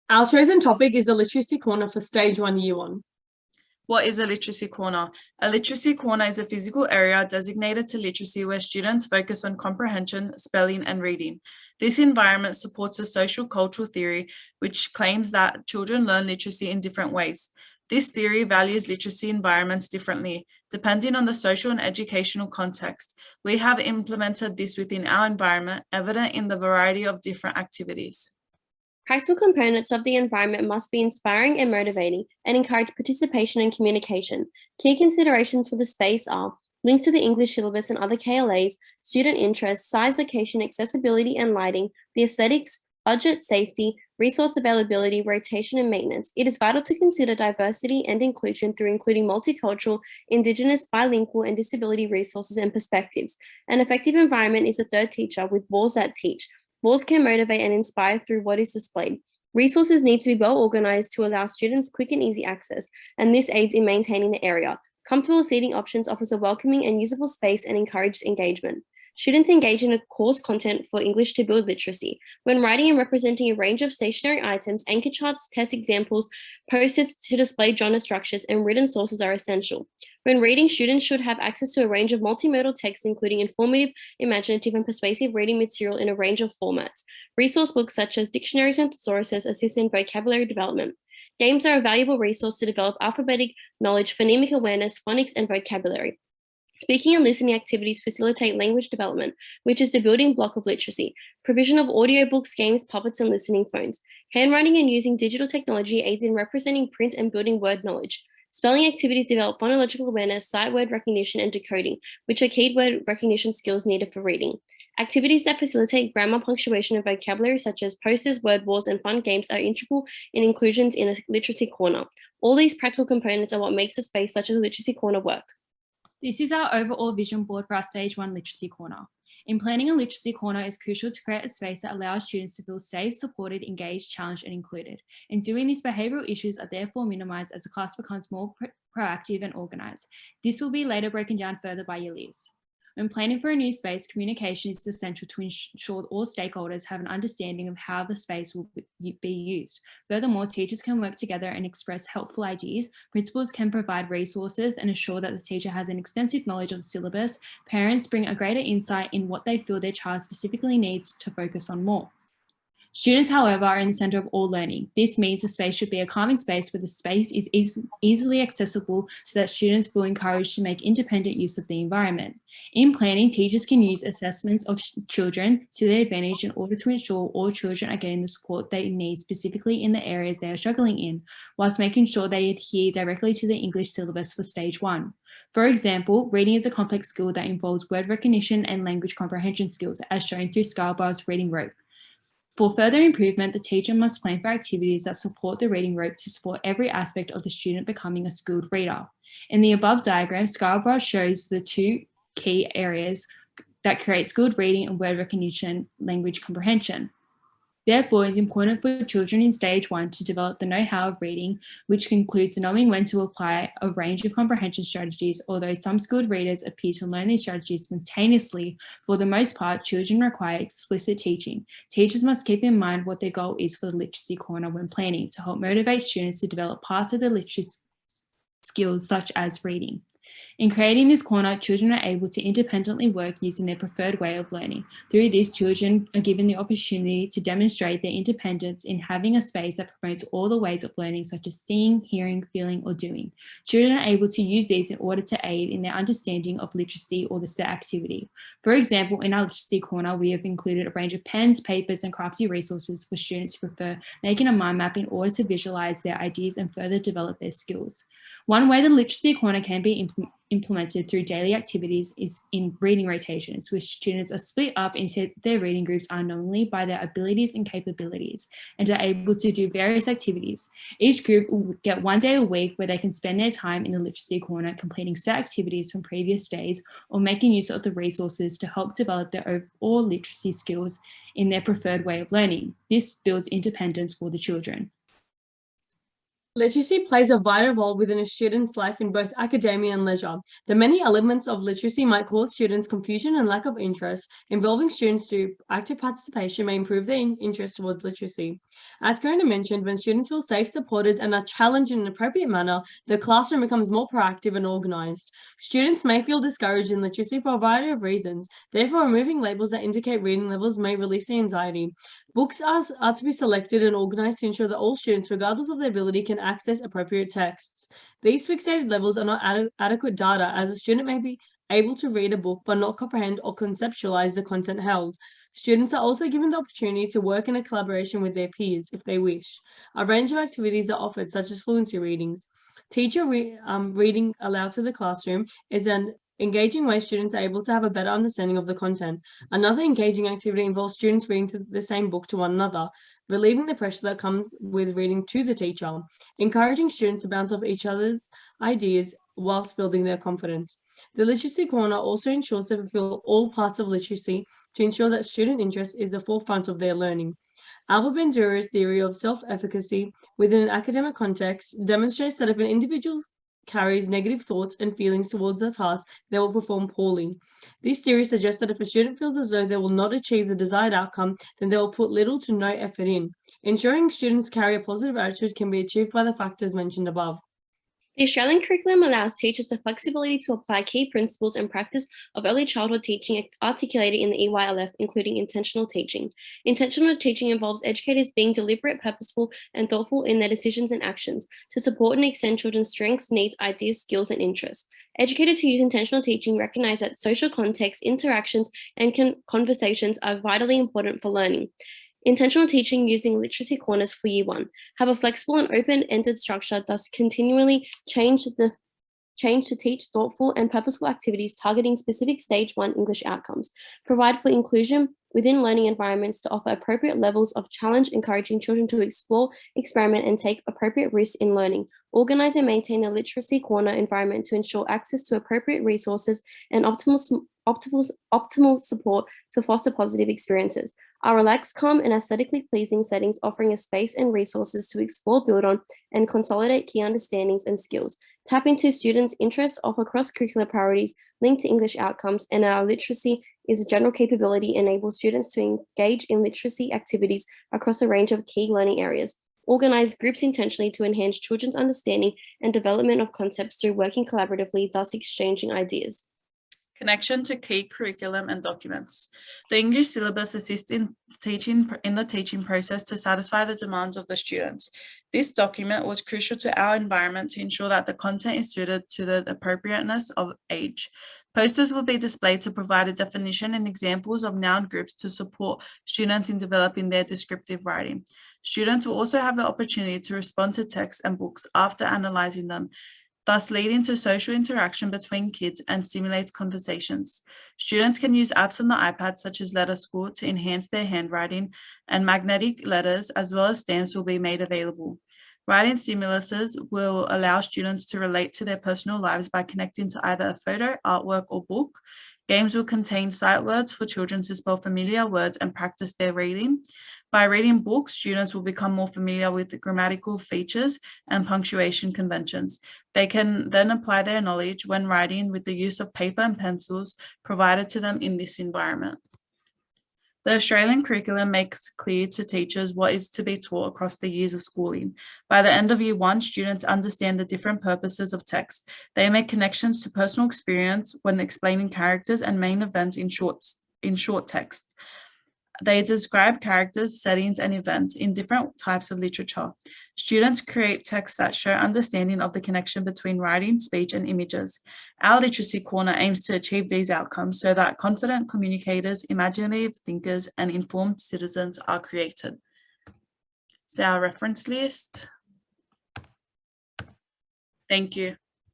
Our chosen topic is the Literacy Corner for Stage 1, Year 1. What is a literacy corner? A literacy corner is a physical area designated to literacy where students focus on comprehension, spelling, and reading. This environment supports a social cultural theory which claims that children learn literacy in different ways. This theory values literacy environments differently, depending on the social and educational context. We have implemented this within our environment, evident in the variety of different activities. Practical components of the environment must be inspiring and motivating and encourage participation and communication. Key considerations for the space are links to the English syllabus and other KLAs, student interests, size, location, accessibility and lighting, the aesthetics, budget, safety, resource availability, rotation and maintenance. It is vital to consider diversity and inclusion through including multicultural, Indigenous, bilingual and disability resources and perspectives. An effective environment is a third teacher with walls that teach. Walls can motivate and inspire through what is displayed. Resources need to be well organized to allow students quick and easy access, and this aids in maintaining the area. Comfortable seating options offers a welcoming and usable space and encourages engagement. Students engage in a course content for English to build literacy. When writing and representing a range of stationary items, anchor charts, test examples, posters to display genre structures, and written sources are essential. When reading, students should have access to a range of multimodal texts, including informative, imaginative, and persuasive reading material in a range of formats. Resource books such as dictionaries and thesauruses assist in vocabulary development. Games are a valuable resource to develop alphabetic knowledge, phonemic awareness, phonics, and vocabulary. Speaking and listening activities facilitate language development, which is the building block of literacy. Provision of audiobooks, games, puppets, and listening phones. Handwriting and using digital technology aids in representing print and building word knowledge. Spelling activities develop phonological awareness, sight word recognition, and decoding, which are key word recognition skills needed for reading. Activities that facilitate grammar, punctuation, and vocabulary, such as posters, word walls, and fun games, are integral in inclusions in a literacy corner. All these practical components are what makes a space such as a literacy corner work. This is our overall vision board for our Stage 1 Literacy Corner. In planning a literacy corner, it's crucial to create a space that allows students to feel safe, supported, engaged, challenged, and included. In doing this, behavioural issues are therefore minimised as the class becomes more proactive and organised. This will be later broken down further by Yeliz. When planning for a new space, communication is essential to ensure all stakeholders have an understanding of how the space will be used. Furthermore, teachers can work together and express helpful ideas. Principals can provide resources and ensure that the teacher has an extensive knowledge of the syllabus. Parents bring a greater insight in what they feel their child specifically needs to focus on more. Students, however, are in the centre of all learning. This means the space should be a calming space where the space is easily accessible so that students feel encouraged to make independent use of the environment. In planning, teachers can use assessments of children to their advantage in order to ensure all children are getting the support they need specifically in the areas they are struggling in, whilst making sure they adhere directly to the English syllabus for Stage 1. For example, reading is a complex skill that involves word recognition and language comprehension skills, as shown through Scarborough's reading rope. For further improvement, the teacher must plan for activities that support the reading rope to support every aspect of the student becoming a skilled reader. In the above diagram, Scarborough shows the two key areas that create skilled reading and word recognition language comprehension. Therefore, it's important for children in Stage 1 to develop the know-how of reading, which includes knowing when to apply a range of comprehension strategies. Although some skilled readers appear to learn these strategies spontaneously, for the most part, children require explicit teaching. Teachers must keep in mind what their goal is for the literacy corner when planning to help motivate students to develop parts of their literacy skills such as reading. In creating this corner, children are able to independently work using their preferred way of learning. Through this, children are given the opportunity to demonstrate their independence in having a space that promotes all the ways of learning, such as seeing, hearing, feeling, or doing. Children are able to use these in order to aid in their understanding of literacy or the set activity. For example, in our literacy corner, we have included a range of pens, papers, and crafty resources for students who prefer making a mind map in order to visualize their ideas and further develop their skills. One way the literacy corner can be implemented through daily activities is in reading rotations, which students are split up into their reading groups unknowingly by their abilities and capabilities and are able to do various activities. Each group will get 1 day a week where they can spend their time in the literacy corner completing set activities from previous days or making use of the resources to help develop their overall literacy skills in their preferred way of learning. This builds independence for the children. Literacy plays a vital role within a student's life in both academia and leisure. The many elements of literacy might cause students confusion and lack of interest. Involving students through active participation may improve their interest towards literacy. As Caterina mentioned, when students feel safe, supported, and are challenged in an appropriate manner, the classroom becomes more proactive and organised. Students may feel discouraged in literacy for a variety of reasons. Therefore, removing labels that indicate reading levels may release the anxiety. Books are to be selected and organised to ensure that all students, regardless of their ability, can access appropriate texts. These fixated levels are not adequate data, as a student may be able to read a book but not comprehend or conceptualize the content held. Students are also given the opportunity to work in a collaboration with their peers if they wish. A range of activities are offered, such as fluency readings. Teacher reading aloud to the classroom is an engaging way students are able to have a better understanding of the content. Another engaging activity involves students reading to the same book to one another, relieving the pressure that comes with reading to the teacher, encouraging students to bounce off each other's ideas whilst building their confidence. The Literacy Corner also ensures to fulfill all parts of literacy to ensure that student interest is the forefront of their learning. Albert Bandura's theory of self-efficacy within an academic context demonstrates that if an individual carries negative thoughts and feelings towards the task, they will perform poorly. This theory suggests that if a student feels as though they will not achieve the desired outcome, then they will put little to no effort in. Ensuring students carry a positive attitude can be achieved by the factors mentioned above. The Australian curriculum allows teachers the flexibility to apply key principles and practice of early childhood teaching articulated in the EYLF, including intentional teaching. Intentional teaching involves educators being deliberate, purposeful, and thoughtful in their decisions and actions to support and extend children's strengths, needs, ideas, skills, and interests. Educators who use intentional teaching recognize that social context, interactions, and conversations are vitally important for learning. Intentional teaching using literacy corners for Year 1 have a flexible and open-ended structure, thus continually change to teach thoughtful and purposeful activities targeting specific Stage 1 English outcomes, provide for inclusion within learning environments to offer appropriate levels of challenge, encouraging children to explore, experiment, and take appropriate risks in learning, organize and maintain a literacy corner environment to ensure access to appropriate resources and optimal support to foster positive experiences, are relaxed, calm, and aesthetically pleasing settings offering a space and resources to explore, build on, and consolidate key understandings and skills, tap into students' interests, offer cross-curricular priorities linked to English outcomes, and our literacy is a general capability enables students to engage in literacy activities across a range of key learning areas, organize groups intentionally to enhance children's understanding and development of concepts through working collaboratively, thus exchanging ideas. Connection to key curriculum and documents. The English syllabus assists in the teaching process to satisfy the demands of the students. This document was crucial to our environment to ensure that the content is suited to the appropriateness of age. Posters will be displayed to provide a definition and examples of noun groups to support students in developing their descriptive writing. Students will also have the opportunity to respond to texts and books after analysing them, thus leading to social interaction between kids and stimulates conversations. Students can use apps on the iPad such as Letter School to enhance their handwriting, and magnetic letters as well as stamps will be made available. Writing stimuluses will allow students to relate to their personal lives by connecting to either a photo, artwork, or book. Games will contain sight words for children to spell familiar words and practice their reading. By reading books, students will become more familiar with the grammatical features and punctuation conventions. They can then apply their knowledge when writing with the use of paper and pencils provided to them in this environment. The Australian curriculum makes clear to teachers what is to be taught across the years of schooling. By the end of Year 1, students understand the different purposes of text. They make connections to personal experience when explaining characters and main events in short text. They describe characters, settings, and events in different types of literature. Students create texts that show understanding of the connection between writing, speech, and images. Our Literacy Corner aims to achieve these outcomes so that confident communicators, imaginative thinkers, and informed citizens are created. So our reference list. Thank you.